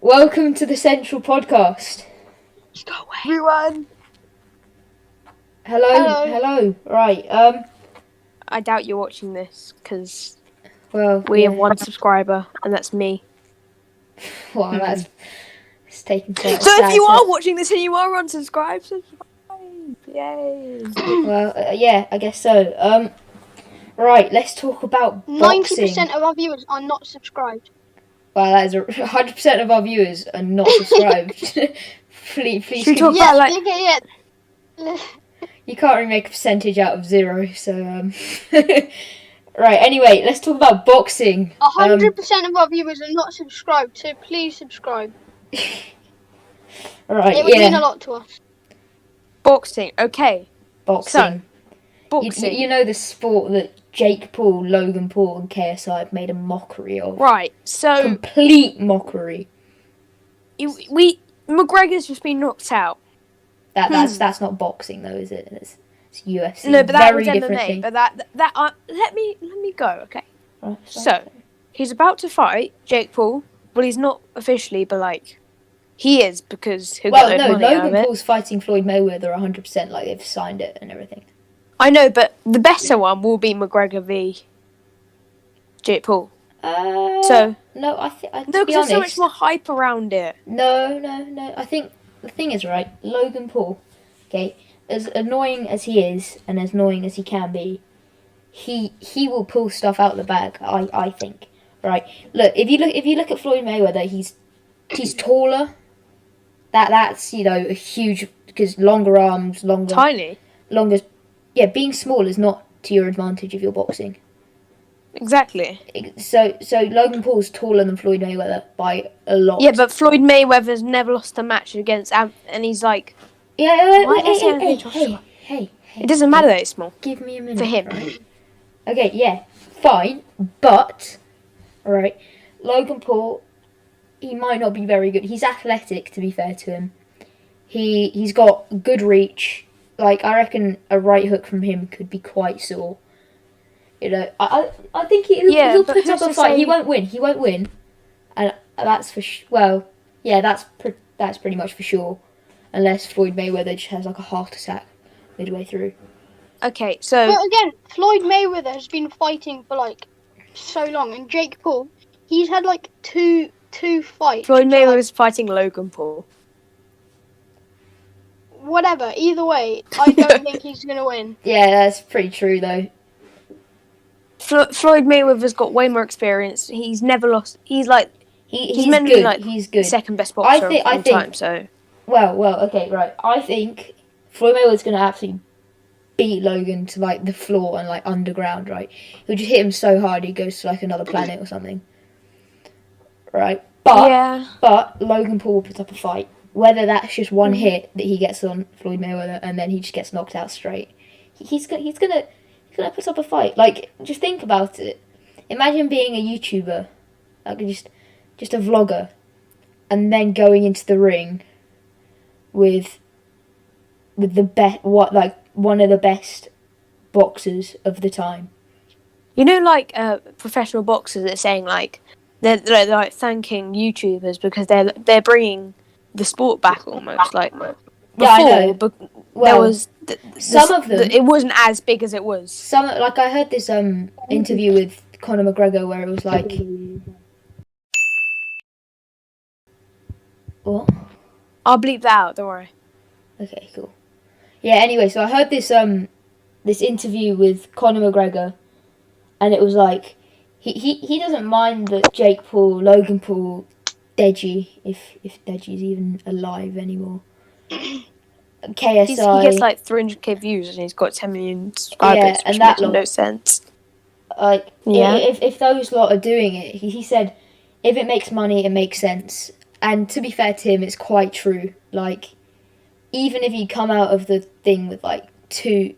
Welcome to the Central Podcast. Go away. Everyone. Hello. Right. I doubt you're watching this because Well, we have one subscriber, and that's me. Well, that's it's taking quite a So if sad you are turn. watching this and you are unsubscribed, subscribe! Yay! Well, yeah, I guess so. Right. Let's talk about 90% of our viewers are not subscribed. Well, that is 100% of our viewers are not subscribed. please. Should we talk Yeah, about like? yeah. You can't really make a percentage out of 0, so Right. Anyway, let's talk about boxing. 100% of our viewers are not subscribed, so please subscribe. Right. It would mean a lot to us. Boxing. Okay. Boxing. Boxing. You know the sport that Jake Paul, Logan Paul, and KSI have made a mockery of. Right. So Complete mockery. McGregor's just been knocked out. That's not boxing though, is it? It's UFC. No, but that was Very different MMA. thing. But that let me go. Okay. Right, So he's about to fight Jake Paul, but he's not officially. But like, he is because he'll get money out of Logan it. Paul's fighting Floyd Mayweather 100%. Like they've signed it and everything. I know, but the better one will be McGregor v Jake Paul. No, I think. No, To be because there's so much honest, more hype around it. No. I think the thing is, right, Logan Paul, okay, as annoying as he is and as annoying as he can be, he will pull stuff out of the bag. I think. Right. Look, if you look at Floyd Mayweather, he's taller. That's a huge, because longer arms, Tiny. longer. Yeah, being small is not to your advantage if you're boxing. Exactly. So Logan Paul's taller than Floyd Mayweather by a lot. Yeah, but Floyd Mayweather's never lost a match against and he's like, hey, it doesn't matter that it's small. Give me a minute. For him. Right? Okay, yeah, fine, but alright, Logan Paul, he might not be very good. He's athletic, to be fair to him. He's got good reach. Like, I reckon a right hook from him could be quite sore. I think he'll put up a fight. He won't win, and that's for that's pretty much for sure, unless Floyd Mayweather just has like a heart attack midway through. Okay, so But again, Floyd Mayweather has been fighting for like so long, and Jake Paul, he's had like two fights. Floyd Mayweather's fighting Logan Paul. Whatever, either way, I don't think he's gonna win. Yeah, that's pretty true though. Floyd Mayweather's got way more experience. He's never lost. He's like He's meant to good. be like He's good. second best boxer of all think. time. So Well, okay, right. I think Floyd Mayweather's gonna absolutely beat Logan to like the floor and like underground. Right, he'll just hit him so hard he goes to like another planet or something. Right, but Logan Paul will put up a fight. Whether that's just one hit that he gets on Floyd Mayweather and then he just gets knocked out straight, he's gonna put up a fight. Like, just think about it. Imagine being a YouTuber, like just a vlogger, and then going into the ring with one of the best boxers of the time. like professional boxers are saying like they're like thanking YouTubers because they're bringing the sport back almost like before. Yeah, I know. But Well, there was some of them. It wasn't as big as it was. I heard this interview with Conor McGregor where it was like, what? I'll bleep that out. Don't worry. Okay, cool. Yeah. Anyway, so I heard this this interview with Conor McGregor, and it was like he doesn't mind that Jake Paul, Logan Paul, Deji, if Deji's even alive anymore. KSI. He gets like 300k views and he's got 10 million subscribers, Yeah, which and that makes no sense. Like, Yeah. if those lot are doing it, he said, if it makes money, it makes sense. And to be fair to him, it's quite true. Like, even if you come out of the thing with like two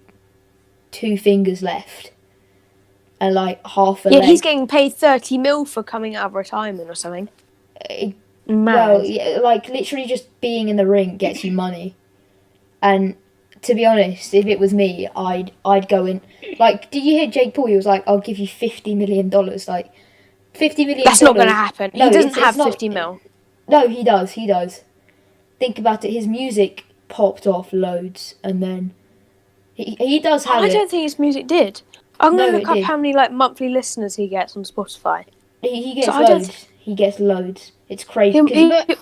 fingers left and like half a leg. He's getting paid 30 mil for coming out of retirement or something. Well, yeah, like literally just being in the ring gets you money. And to be honest, if it was me, I'd go in. Like, did you hear Jake Paul? He was like, "I'll give you $50 million." Like, $50 million. That's not going to happen. No, he doesn't it's have not, 50 mil. No, he does. He does. Think about it. His music popped off loads, and then he does have I it. don't think his music did. I'm No, gonna it look up did. how many like monthly listeners he gets on Spotify. He gets So I don't loads. He gets loads. It's crazy. He, 'Cause he, But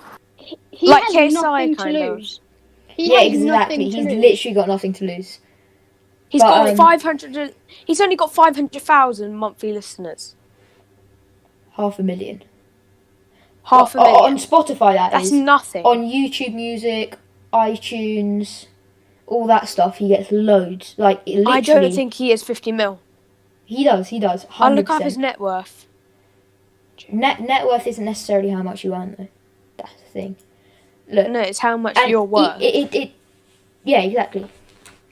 he like has KSI nothing to kind of. lose. He yeah, has exactly. nothing to He's lose. literally got nothing to lose. He's But, got 500. He's only got 500,000 monthly listeners. 500,000. Half a On million. Spotify, That's is. nothing. On YouTube Music, iTunes, all that stuff, he gets loads. Like, literally. I don't think he is 50 mil. He does. 100%. I'll look up his net worth. Net worth isn't necessarily how much you earn, though. That's the thing. Look, No, it's how much and you're worth. Yeah, exactly.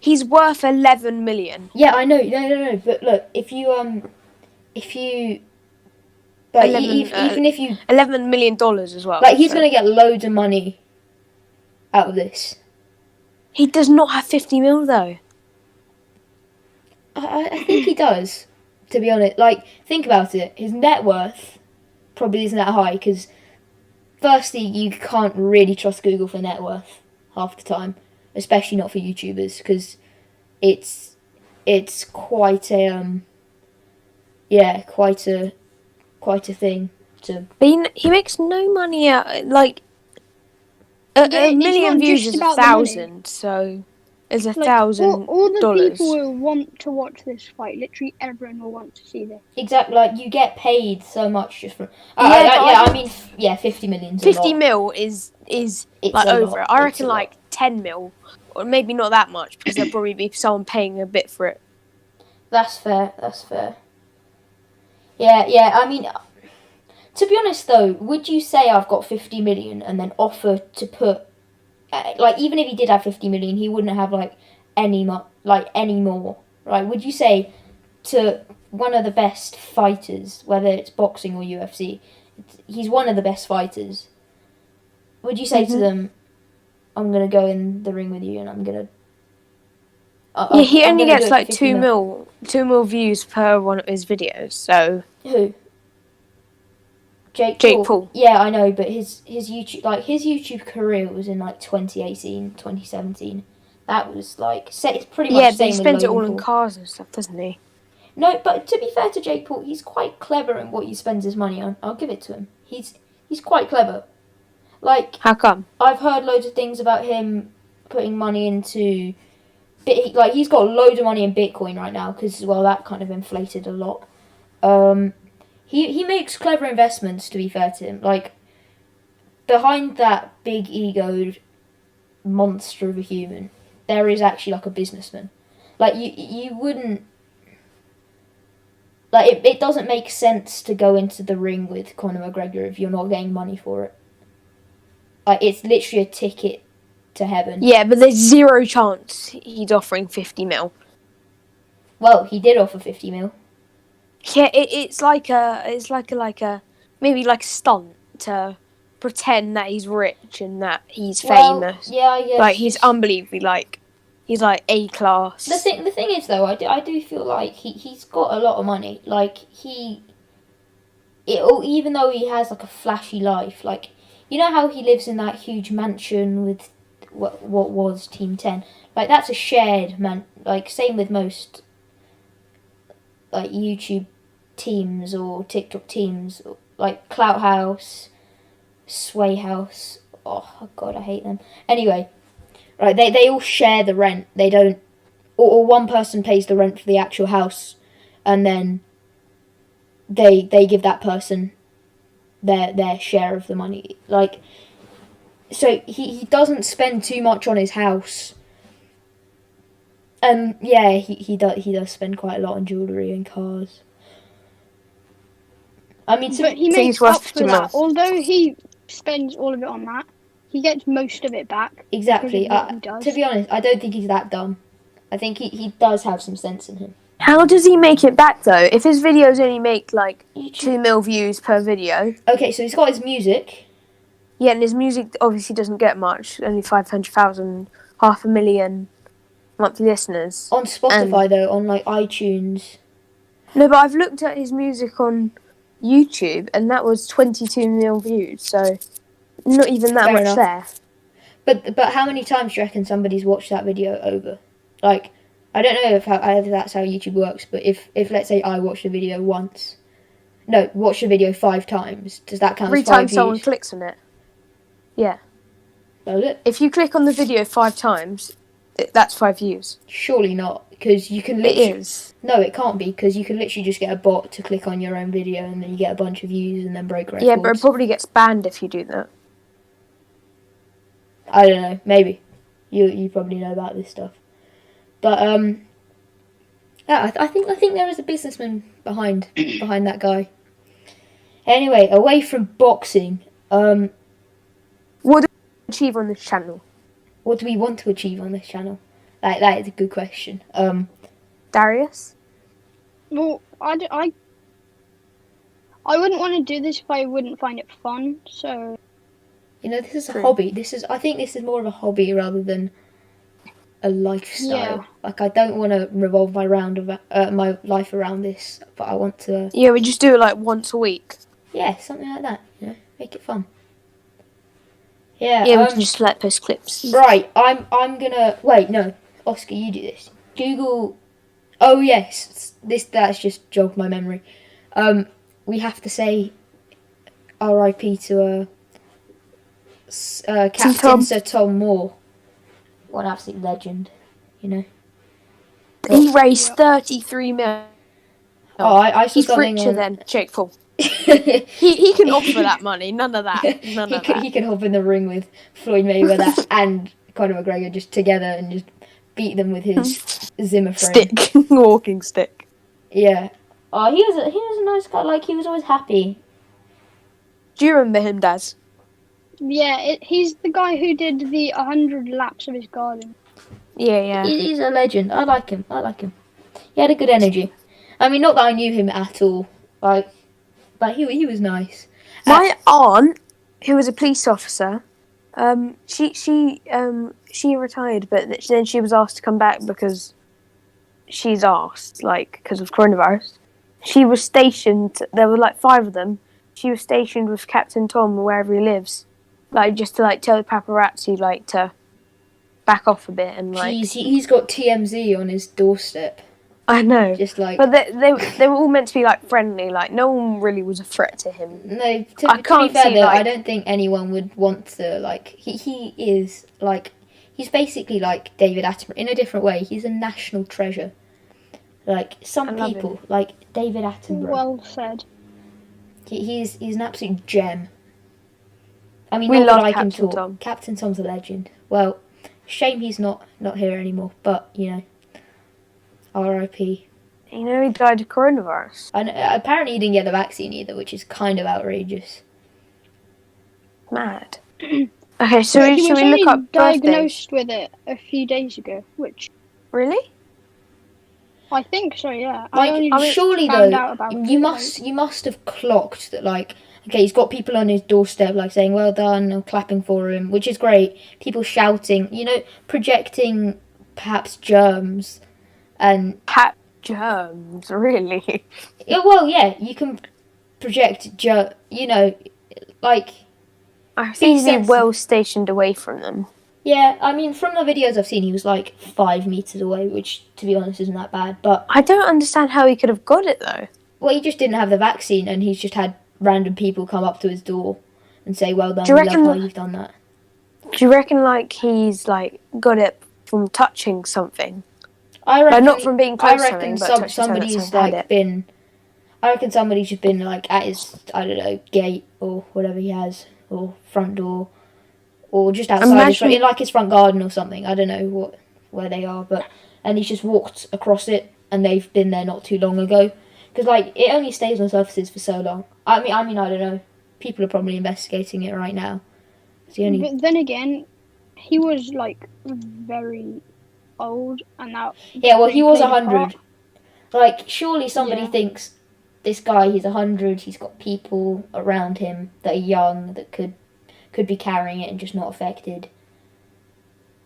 He's worth 11 million. Yeah, I know. No. But look, if you but 11, even if you $11 million as well. like, he's gonna get loads of money out of this. He does not have 50 mil though. I think he does. To be honest, like, think about it. His net worth probably isn't that high because, firstly, you can't really trust Google for net worth half the time, especially not for YouTubers, because it's quite a quite a thing to. But he makes no money out. Like a It's million not views just is about the money. 1,000, so it's Like, $1,000. all the people will want to watch this fight. Literally everyone will want to see this. Exactly, like, you get paid so much just from. I mean, 50 million's a 50 lot. mil is It's like a over lot. it. I It's reckon a lot. like 10 mil, or maybe not that much because there'll probably be someone paying a bit for it. That's fair. Yeah. I mean, to be honest though, would you say I've got 50 million and then offer to put, like, even if he did have 50 million, he wouldn't have like any more, right? Would you say to one of the best fighters, whether it's boxing or UFC, he's one of the best fighters? Would you say to them, "I'm gonna go in the ring with you and I'm gonna"? Yeah, he I'm only gonna do gets it for like 50 2 mil views per one of his videos. So Who? Jake Paul. Yeah, I know, but his YouTube career was in like 2018, 2017. That was like it's pretty much yeah, the but he same with spends it Logan all in Paul. cars and stuff, doesn't he? No, but to be fair to Jake Paul, he's quite clever in what he spends his money on. I'll give it to him. He's quite clever. Like, How come? I've heard loads of things about him putting money into. Like, he's got loads of money in Bitcoin right now because, well, that kind of inflated a lot. He makes clever investments, to be fair to him. Like, behind that big egoed monster of a human, there is actually like a businessman. Like, you wouldn't. Like, it doesn't make sense to go into the ring with Conor McGregor if you're not getting money for it. Like, it's literally a ticket to heaven. Yeah, but there's zero chance he's offering 50 mil. Well, he did offer 50 mil. Yeah, it's like a maybe like a stunt to pretend that he's rich and that he's famous. Yeah, I guess. Like, he's unbelievably he's like A class. The thing is though, I do feel like he's got a lot of money. Like, even though he has like a flashy life, like, you know how he lives in that huge mansion with what was Team 10. Like, that's a shared like, same with most like YouTube teams or TikTok teams, like Clout House, Sway House. Oh god, I hate them. Anyway, right, they all share the rent. They don't, or one person pays the rent for the actual house, and then they give that person their share of the money. Like, so he doesn't spend too much on his house. Yeah, he does spend quite a lot on jewellery and cars. I mean, But he makes up for that. Although he spends all of it on that, he gets most of it back. Exactly. Because of what he does. To be honest, I don't think he's that dumb. I think he does have some sense in him. How does he make it back though? If his videos only make like YouTube. 2 mil views per video. Okay, so he's got his music. Yeah, and his music obviously doesn't get much. Only 500,000, 500,000 monthly listeners. On Spotify, though, on like iTunes. No, but I've looked at his music on YouTube, and that was 22 mil views. So not even that Fair much enough. there. But how many times do you reckon somebody's watched that video over? Like, I don't know if that's how YouTube works, but if let's say I watched a video once, no, watched a video 5 times, does that count Every as 5 time views? someone clicks on it. Yeah. Does it? If you click on the video 5 times, that's 5 views. Surely not, because you can It literally... is. No, it can't be, because you can literally just get a bot to click on your own video and then you get a bunch of views and then break records. Yeah, but it probably gets banned if you do that. I don't know, maybe. You probably know about this stuff. But, yeah, I think there is a businessman behind that guy. Anyway, away from boxing, What do we achieve on this channel? what do we want to achieve on this channel? That is a good question. Darius? Well, I wouldn't want to do this if I wouldn't find it fun. So You know, this is a True. hobby. I think this is more of a hobby rather than a lifestyle. Yeah. Like, I don't want to revolve my life around this, but I want to. Yeah, we just do it like once a week. Yeah, something like that. You know, make it fun. Yeah. Yeah, we can just like post clips. Right. I'm gonna wait. No, Oscar, you do this. Google. Oh yes, that's just jogged my memory. We have to say R.I.P. to Captain Tom. Sir Tom Moore. What an absolute legend, you know. He raised 33 million. Oh, I saw He's something richer on... than Jake Paul. he He can offer that money. None of that. None of can, that. he can hop in the ring with Floyd Mayweather and Conor McGregor just together and just beat them with his Zimmer frame. Stick. Walking stick. Yeah. Oh, he was a nice guy. Like, he was always happy. Do you remember him, Daz? yeah, he's the guy who did the 100 laps of his garden. Yeah. He's a legend. I like him. He had a good energy. I mean, not that I knew him at all. Like, but he was nice. My aunt, who was a police officer, she retired, but then she was asked to come back because she's asked, like, because of coronavirus. She was stationed. There were like 5 of them. She was stationed with Captain Tom wherever he lives, like just to like tell the paparazzi like to back off a bit and like. Jeez, he's got TMZ on his doorstep. I know. Just like. But they were all meant to be like friendly. Like no one really was a threat to him. No, to I be can't fair see, though, like- I don't think anyone would want to, like, he is, like, he's basically like David Attenborough, in a different way. He's a national treasure. Like, some I love people, him. like David Attenborough, Well said. he's an absolute gem. I mean, We not love that I can Captain talk. Tom. Captain Tom's a legend. Well, shame he's not here anymore, but, you know, R.I.P. You know, he died of coronavirus. And apparently he didn't get the vaccine either, which is kind of outrageous. Mad. Okay, so But he should was we only look up birthdays? diagnosed with it a few days ago, which Really? I think so. Yeah. Like, I only surely found though, out about you must have clocked that, like, okay, he's got people on his doorstep, like, saying, well done, or clapping for him, which is great. People shouting, you know, projecting, perhaps, germs, and... Germs, really? Yeah, well, yeah, you can project, you know, like... I think he'd be sensitive. well stationed away from them. Yeah, I mean, from the videos I've seen, he was, like, 5 metres away, which, to be honest, isn't that bad, but... I don't understand how he could have got it, though. Well, he just didn't have the vaccine, and he's just had random people come up to his door and say, well done, Do you we love reckon how the- you've done that. Do you reckon, like, he's, like, got it from touching something? I reckon, Like, not from being close I to reckon something, but touching something somebody's that's had like it. been. I reckon somebody's just been like at his, I don't know, gate or whatever he has, or front door, or just outside his, in like his front garden or something. I don't know where they are, but and he's just walked across it, and they've been there not too long ago, because like it only stays on surfaces for so long. I mean, I don't know. People are probably investigating it right now. It's the only. But then again, he was like very old, and that. Yeah, well, he was played a 100. part. Like, surely somebody Yeah. thinks this guy, he's 100, he's got people around him that are young that could be carrying it and just not affected.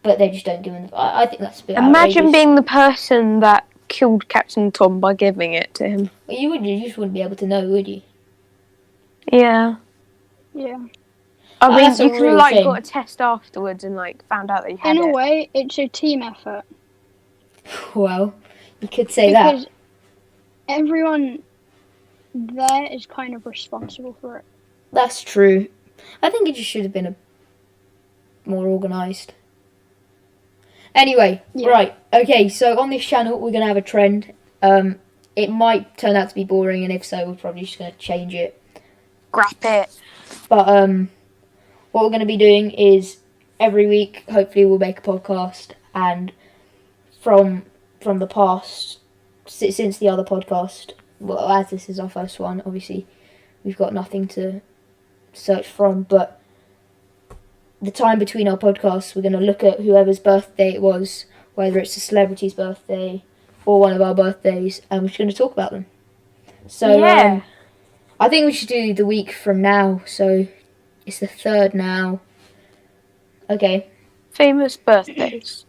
But they just don't give him. I think that's a bit Imagine outrageous. being the person that killed Captain Tom by giving it to him. Well, you just wouldn't be able to know, would you? Yeah. Yeah. I mean, that's a you could have real like shame. got a test afterwards and like found out that you had In a it. way, it's a team effort Well, you could say because that. everyone there is kind of responsible for it. That's true. I think it just should have been more organised. Anyway, Yeah. right. Okay, so on this channel, we're going to have a trend. It might turn out to be boring, and if so, we're probably just going to change it. Grap it. But what we're going to be doing is every week, hopefully, we'll make a podcast. And from the past, since the other podcast, well, as this is our first one, obviously, we've got nothing to search from. But the time between our podcasts, we're going to look at whoever's birthday it was, whether it's a celebrity's birthday or one of our birthdays, and we're just going to talk about them. So Yeah. I think we should do the week from now. So it's the 3rd now. Okay. Famous birthdays.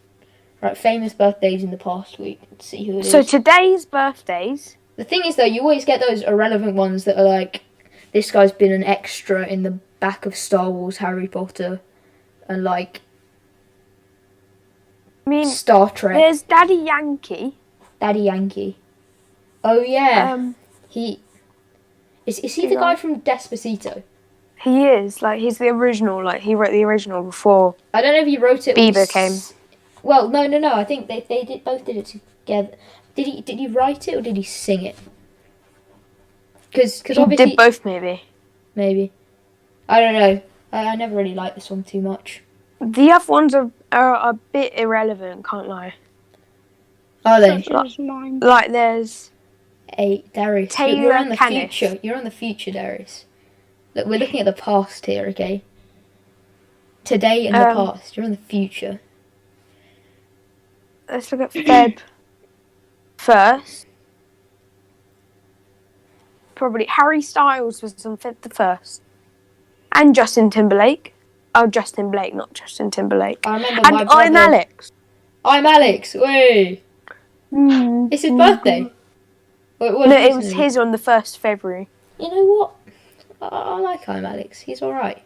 Right, famous birthdays in the past week. Let's see who it is. So today's birthdays. The thing is, though, you always get those irrelevant ones that are like, this guy's been an extra in the back of Star Wars, Harry Potter, and like I mean, Star Trek. there's Daddy Yankee. Daddy Yankee. Oh yeah, he is he the guy from Despacito? He is like he's the original. Like he wrote the original before. I don't know if he wrote it. Bieber came. Well, no. I think they both did it together. Did he write it or did he sing it? Because He obviously did both, maybe. Maybe. I don't know. I never really liked this one too much. The other ones are a bit irrelevant. Can't lie. Are they? Such as mine. Like there's Hey, Darius. Taylor You're on the Kenneth. future. You're on the future, Darius. Look, we're looking at the past here, okay? Today and the past. You're on the future. let's look at Feb first. Probably Harry Styles was on Feb the 1st. And Justin Timberlake. Oh, Justin Blake, not Justin Timberlake. I remember And my brother. I'm Alex. I'm Alex. Wait. It's his birthday. No, it was his on the 1st of February. You know what? I like I'm Alex. He's alright.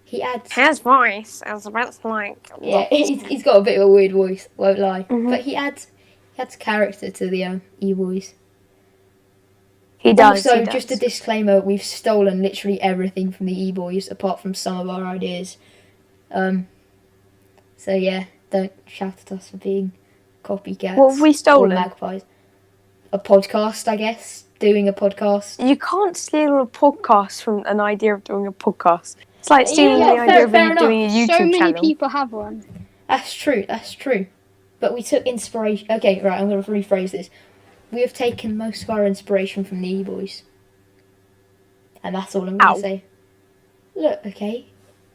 He adds... His voice is a bit like... Yeah, he's got a bit of a weird voice, won't lie. But he adds character to the E-Boys. He does. Also, he does. just a disclaimer, we've stolen literally everything from the E-Boys, apart from some of our ideas. So yeah, don't shout at us for being copycats. What have we stolen? Or magpies. A podcast, I guess. Doing a podcast. You can't steal a podcast from an idea of doing a podcast. It's like stealing Yeah, the idea of fair doing a YouTube So many channel. people have one. That's true. But we took inspiration... Okay, right, I'm going to rephrase this. We have taken most of our inspiration from the E-Boys. And that's all I'm going to say. Look, okay.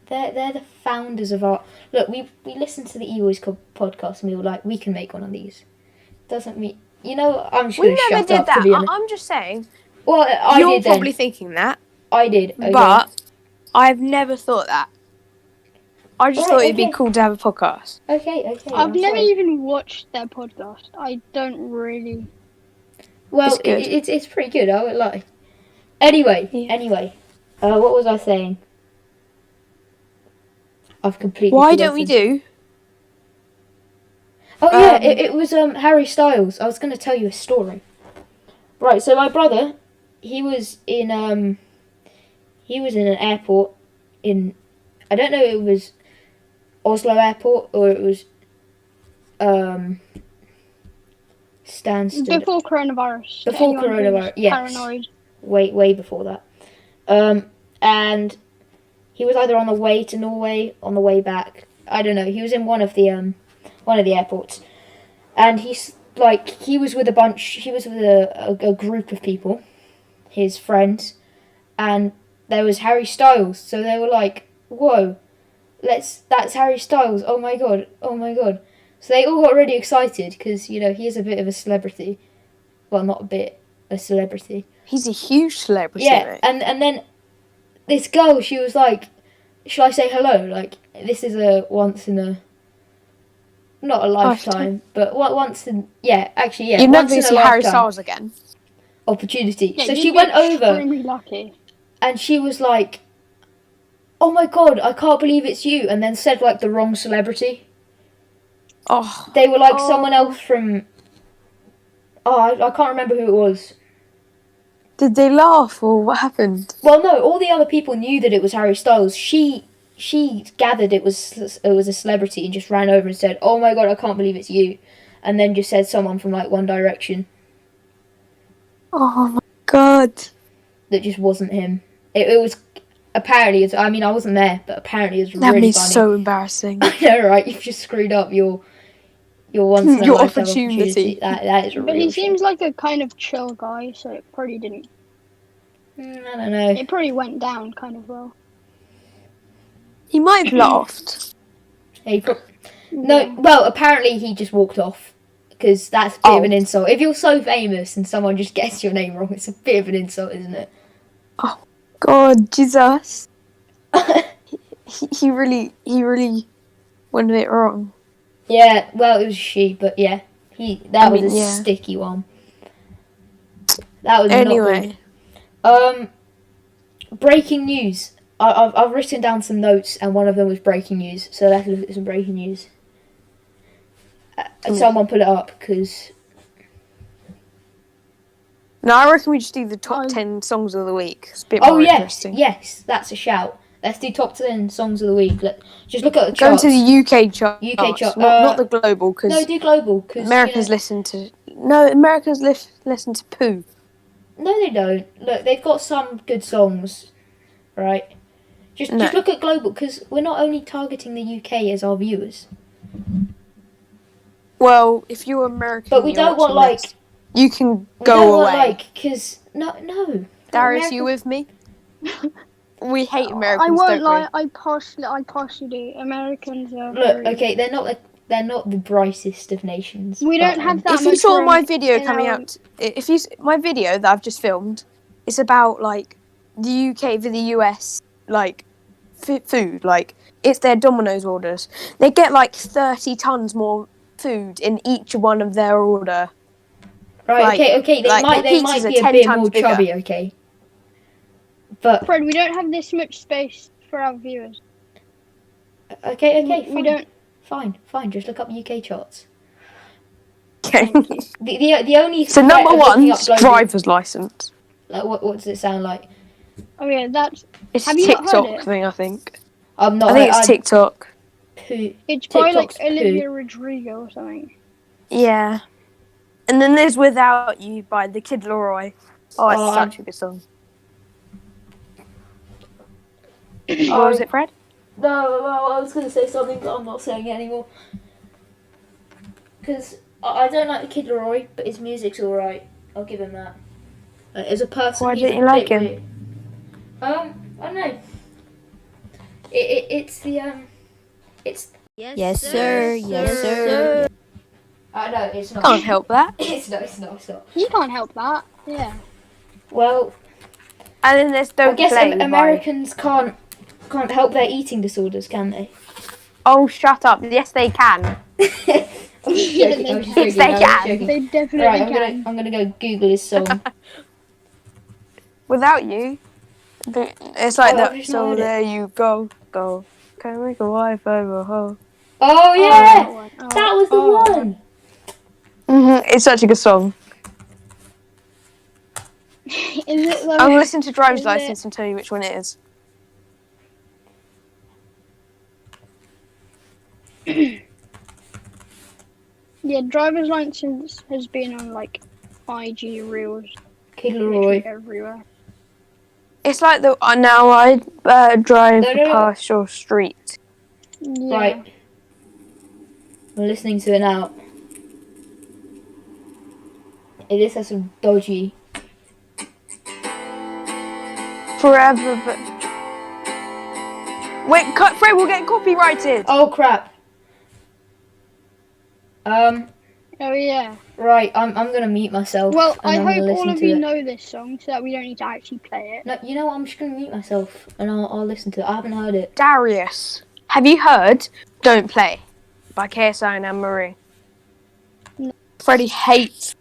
They're the founders of our... Look, we listened to the E-Boys podcast and we were like, we can make one of these. Doesn't mean... You know, I'm just going to shut up. We never did that. To be honest. I'm just saying. Well, You're did probably then. thinking that. I did. Okay. But I've never thought that. I just thought it'd be okay. cool to have a podcast. Okay. I've I'm never sorry. even watched their podcast. I don't really. Well, It's good. it's pretty good, I won't lie. Anyway, what was I saying? I've completely Why forgotten. don't we do? Oh yeah, it was Harry Styles. I was going to tell you a story. Right, so my brother, he was in an airport in, I don't know if it was Oslo Airport or it was Stansted. Before coronavirus. Before Anyone who's coronavirus, yes. Paranoid. Way before that. And he was either on the way to Norway, on the way back. I don't know. He was in one of the airports, and he was with a group of people, his friends, and there was Harry Styles. So they were like, "Whoa, that's Harry Styles! Oh my god!" So they all got really excited because he is a bit of a celebrity. Well, not a bit, a celebrity. He's a huge celebrity. Yeah, mate. and then this girl, she was like, "Shall I say hello? Like, this is a once in a, not a lifetime, but once in, actually, You're never once going in to a see Harry lifetime Styles again. opportunity." Yeah, So you'd she be went over extremely lucky. and she was like, "Oh my god, I can't believe it's you," and then said like the wrong celebrity. Oh, They were like someone else from. Oh, I can't remember who it was. did they laugh or what happened? Well, no, all the other people knew that it was Harry Styles. She gathered it was a celebrity and just ran over and said, "Oh my god, I can't believe it's you," and then just said someone from like One Direction Oh my god. that just wasn't him. It was apparently. I mean, I wasn't there, but apparently it was That'd really be funny. so embarrassing. I know, right? You've just screwed up your once in a Your lifetime opportunity. That is a But real he shame. seems like a kind of chill guy, so it probably didn't. I don't know. It probably went down kind of well. He might have laughed. No, well, apparently he just walked off because that's a bit of an insult. If you're so famous and someone just gets your name wrong, it's a bit of an insult, isn't it? God, Jesus. he really went a bit wrong. Yeah, well, it was she, but yeah, that was a sticky one. That was Anyway. not good. Breaking news. I've written down some notes, and one of them was breaking news. So let's look at some breaking news. Someone put it up because. No, I reckon we just do the top 10 songs of the week. It's a bit more interesting. Yes, that's a shout. Let's do top 10 songs of the week. Just look at the Go charts. to the UK chart. UK chart. Not the global, because No, do global. Cause, Americans listen to... No, Americans listen to poo. No, they don't. Look, they've got some good songs, right? Just look at global, because we're not only targeting the UK as our viewers. Well, if you're American... But we don't want, like... This, you can go away. Because... No. Darius, you with me? We hate Americans, I won't don't lie. I partially do. Americans are. Look, okay, they're not the brightest of nations. We don't have that. If you saw my video coming out, my video that I've just filmed, it's about like the UK for the US, like food. Like it's their Domino's orders. They get like 30 tons more food in each one of their order. Right. Okay. They might be a bit more chubby. Okay. But Fred, we don't have this much space for our viewers. Okay. Fine. We don't. Fine. Just look up UK charts. Okay. The only. So number one, driver's license. Like what does it sound like? Oh yeah, that's. It's have a you not heard TikTok it? thing, I think. I'm not. I think it's TikTok. It's by like Olivia Rodrigo or something. Yeah. And then there's Without You by The Kid Laroi. Oh, it's such a good song. What was it, Fred? No, I was going to say something, but I'm not saying it anymore. Because I don't like the Kid Laroi, but his music's alright. I'll give him that. As a person, why he's didn't you like him? Weird. I don't know. It's the It's. Yes, sir. I know it's not. Can't help that. It's not. You can't help that. Yeah. Well, and then there's Don't I guess Play Americans can't help their eating disorders, can they? Oh, shut up! Yes, they can. I'm just joking. Yes, they can. They definitely Right, can. I'm gonna go Google his song. Without You, it's like I've that. just So not heard it. there you go. Can make a wife over a hoe. Oh yeah, Oh, that was the one. It's such a good song. Is it like, I'll listen to Driver's is License and tell you which one it is. Yeah, driver's license has been on like IG reels Kid literally Laroi. everywhere. It's like the now I drive past your street. Yeah. Right. I'm listening to it now. This has some dodgy. Forever, but wait, Fred, we'll get copyrighted. Oh crap. Oh yeah. Right, I'm gonna mute myself. Well, and I I'm gonna hope all listen of to you it. know this song so that we don't need to actually play it. No, you know what? I'm just gonna mute myself and I'll listen to it. I haven't heard it. Darius, have you heard "Don't Play" by KSI and Anne Marie? No. Freddie hates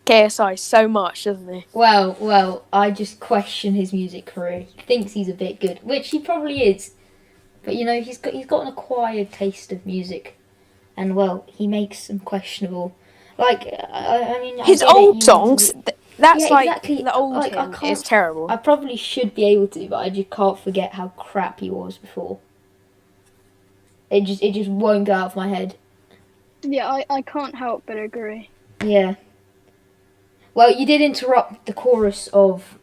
KSI so much, doesn't he? Well, I just question his music career. He thinks he's a bit good, which he probably is. But you know, he's got an acquired taste of music, and well, he makes some questionable. Like, I mean, I His get it, old you want songs, to. that's Yeah, like exactly. the old Like, I him is can't. terrible. I probably should be able to, but I just can't forget how crap he was before. It just won't go out of my head. Yeah, I can't help but agree. Yeah. Well, you did interrupt the chorus of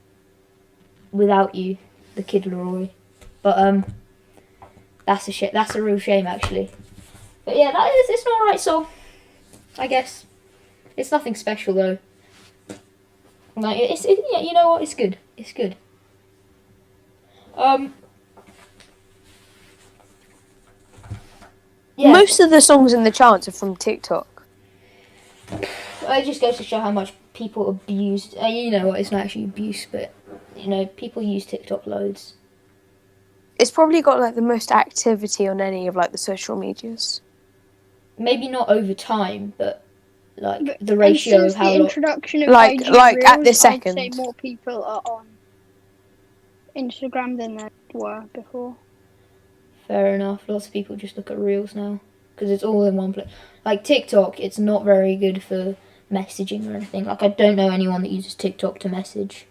"Without You," the Kid Laroi, but that's a shit. That's a real shame, actually. But yeah, it's an alright song, I guess. It's nothing special though. Like yeah, you know what? It's good. It's good. Yeah. Most of the songs in the charts are from TikTok. It just goes to show how much people abused. You know what? It's not actually abuse, but you know, people use TikTok loads. It's probably got like the most activity on any of like the social medias. Maybe not over time, but like But, the ratio since of how the long. introduction of Like- IG like Reels, at this I'd say second. more people are on Instagram than there were before. Fair enough. Lots of people just look at reels now because it's all in one place. Like TikTok, it's not very good for messaging or anything. Like I don't know anyone that uses TikTok to message.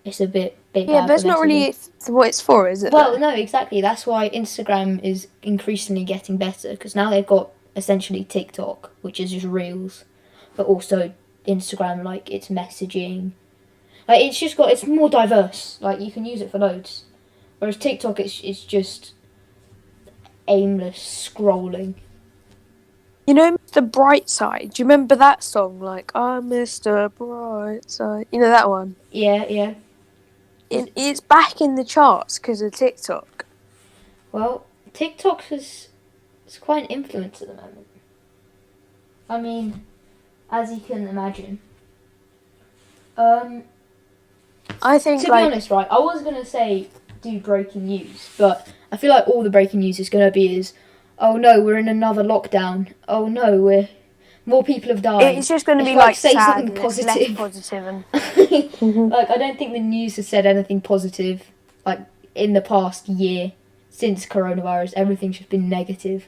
It's a bit Yeah, bad but it's for not messaging. really what it's for, is it? Well, though? no, exactly. That's why Instagram is increasingly getting better because now they've got essentially TikTok, which is just reels, but also Instagram, like it's messaging. Like it's more diverse. Like you can use it for loads. Whereas TikTok, it's just aimless scrolling. You know, Mr. Brightside. Do you remember that song? Like, I'm Mr. Brightside. You know that one? Yeah, yeah. It's back in the charts because of TikTok. Well, TikTok is quite an influence at the moment. I mean, as you can imagine. I think, To be like, honest, right, I was gonna say do breaking news, but I feel like all the breaking news is gonna be oh no, we're in another lockdown. Oh no, more people have died. it's just going to It's be like say sad something and it's less positive. positive. And Like I don't think the news has said anything positive. Like in the past year since coronavirus, everything's just been negative.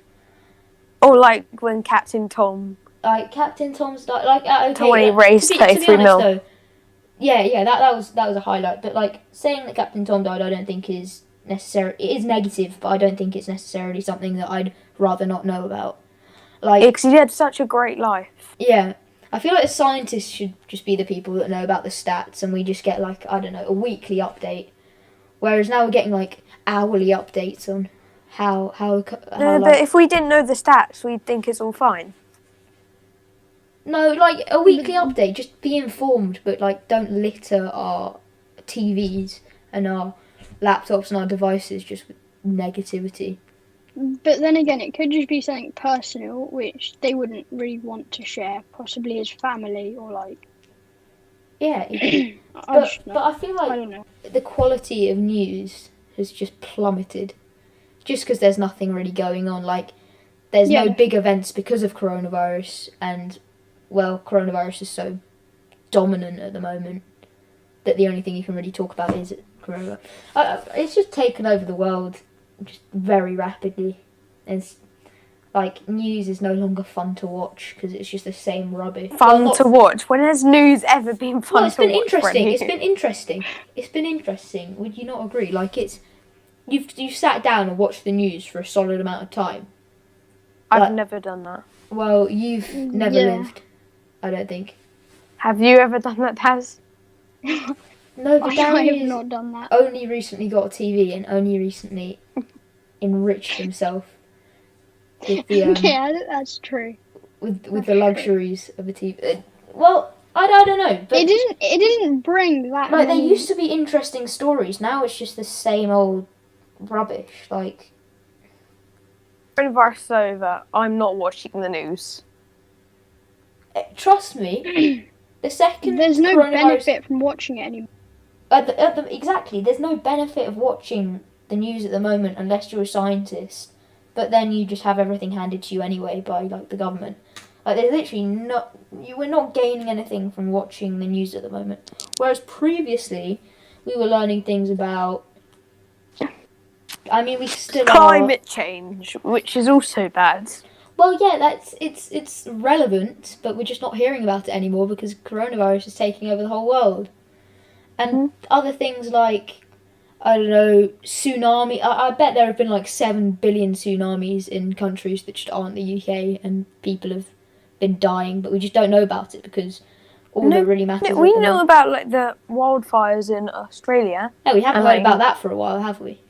or like when Captain Tom. Like Captain Tom's died. Like okay, When he raised to be 33 honest mil. though, yeah, that was a highlight. But like saying that Captain Tom died, I don't think is necessary. It is negative, but I don't think it's necessarily something that I'd rather not know about. Like Because he had such a great life. yeah, I feel like the scientists should just be the people that know about the stats, and we just get like I don't know a weekly update. Whereas now we're getting like hourly updates on how No, like, but if we didn't know the stats, we'd think it's all fine. no, like a weekly update. Just be informed, but like don't litter our TVs and our laptops and our devices just with negativity. But then again, it could just be something personal, which they wouldn't really want to share, possibly as family or like. Yeah, But but I feel I like don't know. the quality of news has just plummeted, just because there's nothing really going on. Like there's no big events because of coronavirus, and well, coronavirus is so dominant at the moment that the only thing you can really talk about is coronavirus. It's just taken over the world just very rapidly. It's like news is no longer fun to watch because it's just the same rubbish. Fun to watch. When has news ever been fun Well, it's to been watch? interesting. Freddie? It's been interesting. It's been interesting. Would you not agree? Like you've sat down and watched the news for a solid amount of time. I've Like, never done that. well, you've never Yeah. lived. I don't think. Have you ever done that, Taz? No, but I Darren have has not done that. only recently got a TV and only recently enriched himself with the Yeah, that's true. with the luxuries of a TV. Well, I don't know, but It didn't bring that. like there many- used to be interesting stories. Now it's just the same old rubbish. Like Coronavirus is over. I'm not watching the news. trust me, the second There's no coronavirus benefit from watching it anymore. exactly, there's no benefit of watching the news at the moment unless you're a scientist. But then you just have everything handed to you anyway by like the government. Like there's literally we're not gaining anything from watching the news at the moment. Whereas previously, we were learning things about I mean, we still are. Climate change, which is also bad. Well, yeah, it's relevant, but we're just not hearing about it anymore because coronavirus is taking over the whole world. And other things like, I don't know, tsunami. I bet there have been like 7 billion tsunamis in countries that just aren't the UK, and people have been dying, but we just don't know about it because all that really matters. We know about like the wildfires in Australia. No, we haven't and, heard like, about that for a while, have we?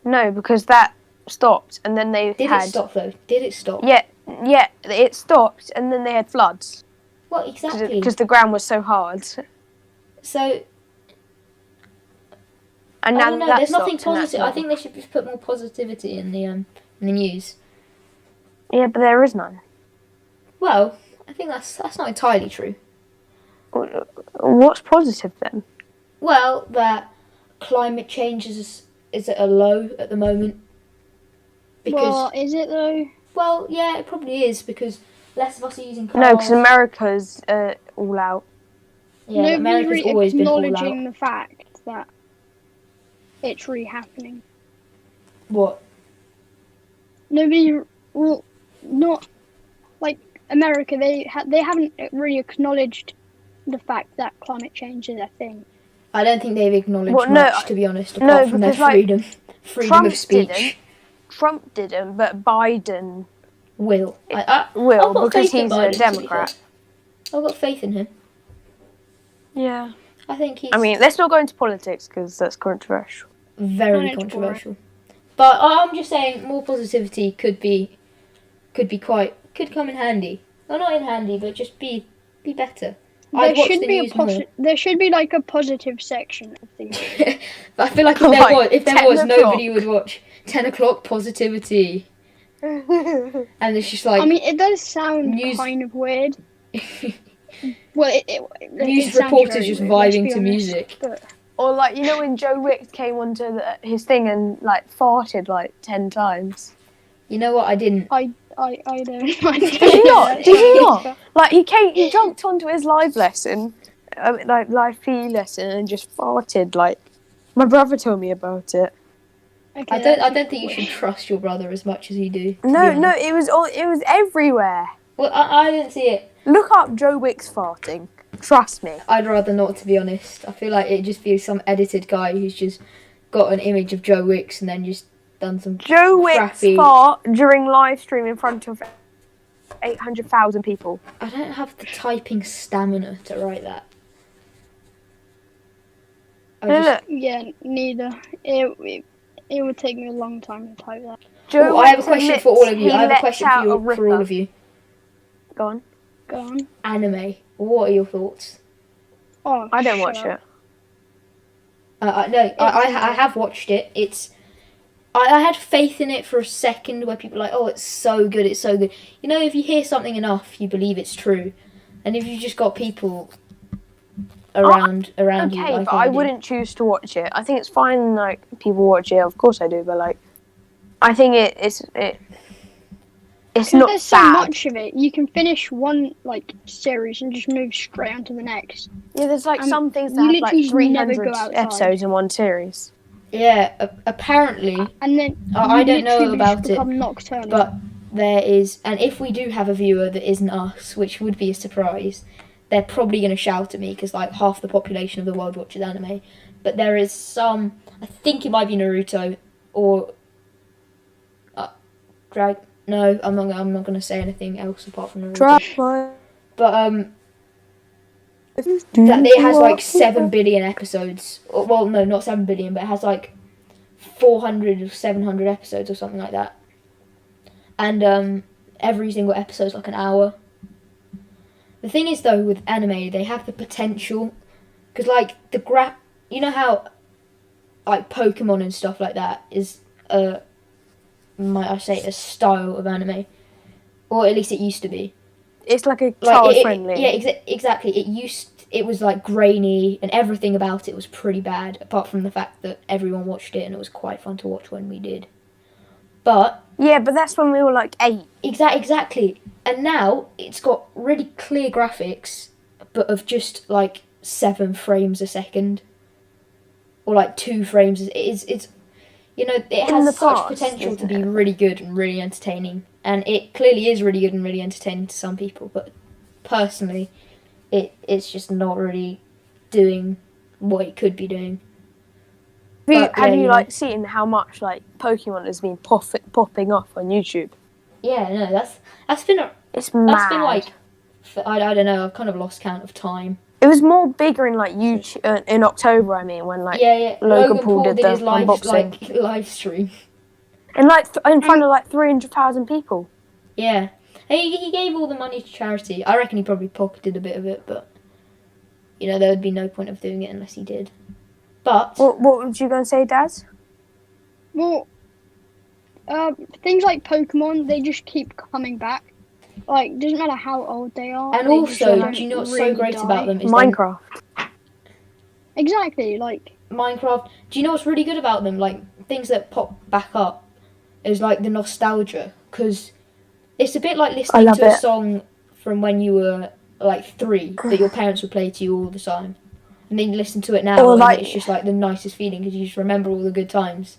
No, because that stopped, and then they Did had. it stop though? Did it stop? Yeah, it stopped, and then they had floods Well, exactly. because the ground was so hard. So And I now don't know. that There's nothing stopped, and that's positive. I normal. think they should just put more positivity in the news. Yeah, but there is none. Well, I think that's not entirely true. What's positive then? Well, that climate change is at a low at the moment. Well, is it though? Well, yeah, it probably is because less of us are using cars. No, because America's all out. Yeah, Nobody's America's really always been all acknowledging out. the fact that it's really happening. What? Nobody, well, not like America. They haven't really acknowledged the fact that climate change is a thing. I don't think they've acknowledged Well, no, much, to be honest, apart from their because, like, freedom Trump of speech. didn't. Trump didn't, but Biden Will. will I've got because faith in he's Biden, a to be Democrat. fair. I've got faith in him. Yeah. I think he's I mean, let's not go into politics because that's controversial. very Manageable, controversial. But I'm just saying, more positivity could come in handy. Well, not in handy, but just be better. I'd watch the news more. There should be like a positive section of things. But I feel like if there was, nobody would watch 10 o'clock positivity. And it's just like I mean, it does sound news- kind of weird. Well, news it sounds reporters very just weird, let's vibing be to honest, music. But Or like, you know, when Joe Wicks came onto his thing and like farted like 10 times. You know what? I didn't. I don't. Did you not? Did you not? Like he jumped onto his live lesson, like live PE lesson, and just farted. Like my brother told me about it. Okay, I don't think you should trust your brother as much as you do. to be No, honest. it was everywhere. Well, I didn't see it. Look up Joe Wicks farting. Trust me. I'd rather not, to be honest. I feel like it'd just be some edited guy who's just got an image of Joe Wicks and then just done some Joe Wicks crappy... fart during live stream in front of 800,000 people. I don't have the typing stamina to write that. Look, Yeah, neither. It would take me a long time to type that. Joe I have a Wicks question admits for all of you. he I have a lets question out for a all ripper. of you. Go on. Go on. Anime. What are your thoughts? Oh, I don't shut watch up. it. I have watched it. I had faith in it for a second where people were like, oh, it's so good, it's so good. You know, if you hear something enough, you believe it's true. And if you've just got people around you, Okay, like but I wouldn't choose to watch it. I think it's fine, like, people watch it. Of course I do, but, like, I think it's not There's so bad. much of it. You can finish one like series and just move straight on to the next. Yeah, there's, like, And some things that you have, like, literally never 300 go outside. episodes in one series. Yeah, apparently, And then I you don't know literally about just it, become nocturnal. but there is, and if we do have a viewer that isn't us, which would be a surprise, they're probably going to shout at me because like half the population of the world watches anime. But there is some, I think it might be Naruto or No, I'm not going to say anything else apart from Naruto. But that it has like 7 billion episodes. Well, no, not 7 billion, but it has like 400 or 700 episodes or something like that. And every single episode is like an hour. The thing is, though, with anime, they have the potential, because like you know how like Pokemon and stuff like that is might I say a style of anime, or at least it used to be. It's like a Like child friendly. Yeah, exactly. It was like grainy and everything about it was pretty bad, apart from the fact that everyone watched it and it was quite fun to watch when we did. But Yeah, but that's when we were like 8. exactly. And now it's got really clear graphics, but of just like 7 frames a second, or like 2 frames. It's You know, it In the has such past, potential to isn't be it? really good and really entertaining, and it clearly is really good and really entertaining to some people. But personally, it's just not really doing what it could be doing. But, Have yeah, you you know. like seen how much like Pokemon has been popping off on YouTube? Yeah, no, that's been It's that's been mad. like I don't know. I've kind of lost count of time. It was more bigger in like YouTube in October. I mean, when like Yeah. Logan Paul did the his live unboxing, live stream. and like in front of like 300,000 people. Yeah, he gave all the money to charity. I reckon he probably pocketed a bit of it, but you know there would be no point of doing it unless he did. But What was you gonna say, Daz? Well, things like Pokemon, they just keep coming back. Like, doesn't matter how old they are. and they just also, don't do you know what's really so great die. about them is Minecraft. Exactly, like, Minecraft. Do you know what's really good about them? Like things that pop back up is like the nostalgia, because it's a bit like listening love to a it. song from when you were like 3 that your parents would play to you all the time, and then you listen to it now Or, and like- it's just like the nicest feeling because you just remember all the good times.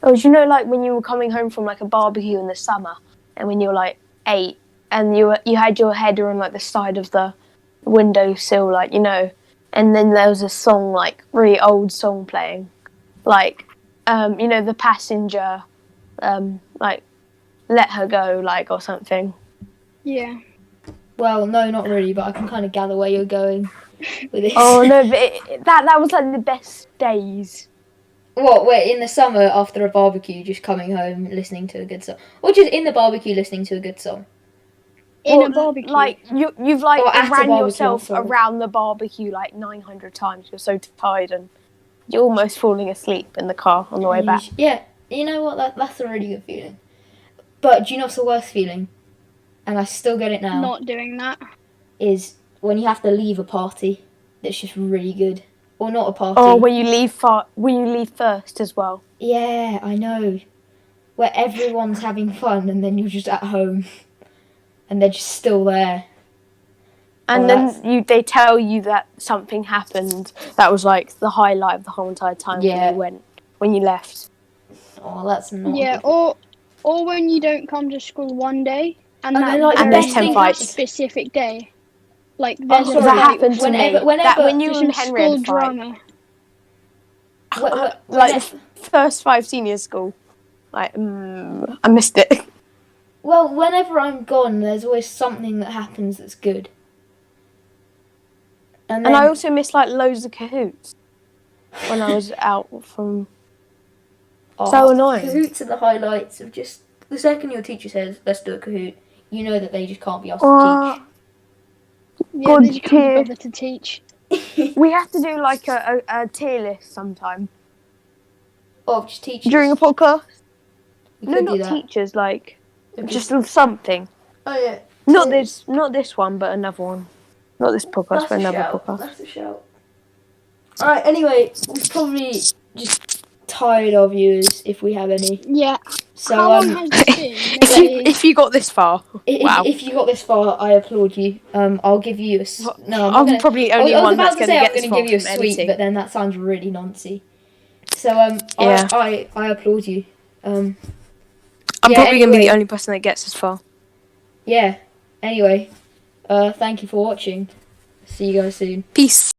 Oh, do you know like when you were coming home from like a barbecue in the summer, and when you were like 8, and you had your head on like the side of the windowsill, like and then there was a song like really old song playing, like the Passenger, like Let Her Go, like or something. yeah. Well, no, not really, but I can kind of gather where you're going with this. Oh no, but that was like the best days. What? Wait, in the summer after a barbecue, just coming home listening to a good song, or just in the barbecue listening to a good song? In Well, a barbecue. like you've like Or at a ran barbecue, yourself I'm sorry. around the barbecue like 900 times. You're so tired and you're almost falling asleep in the car on the way back. Yeah, you know what? That's a really good feeling. But do you know what's the worst feeling? And I still get it now. Not doing that. Is when you have to leave a party that's just really good, or not a party. Or when you leave first as well. Yeah, I know. Where everyone's having fun and then you're just at home, and they're just still there. And Oh, then they tell you that something happened that was like the highlight of the whole entire time Yeah. when you left. Oh, that's not. Yeah, good. or when you don't come to school one day, and And that then, like, the very best thing happens. specific day. Like, I'm there's a sorry, That fight, happened to me. whenever, That when you there's and some Henry had school a fight. drama. Like the first 5 senior school. Like, I missed it. Well, whenever I'm gone, there's always something that happens that's good. And then, And I also missed like loads of Cahoots when I was out from. So annoying. Cahoots are the highlights of just the second your teacher says, "Let's do a Kahoot," you know that they just can't be asked to Yeah, God they just can't tier. bother to teach. teach. We have to do like a tier list sometime Of just teachers. during a podcast. We No, could not do that. teachers. Like It'd just something. Oh yeah. Not this one, but another one. Not this podcast, but another podcast. That's a shout. Alright, anyway, we're probably just tired of viewers if we have any. Yeah. So How long has this been? Maybe If you got this far, wow. if you got this far, I applaud you. I'll give you a no. I'm not I'm gonna, probably the I was only one about that's to going say to I'm get this going to far give you a from sweet, editing. but then that sounds really noncy. So Yeah. I applaud you. I'm yeah, probably going to be anyway. the only person that gets this far. Yeah. Anyway, thank you for watching. See you guys soon. Peace.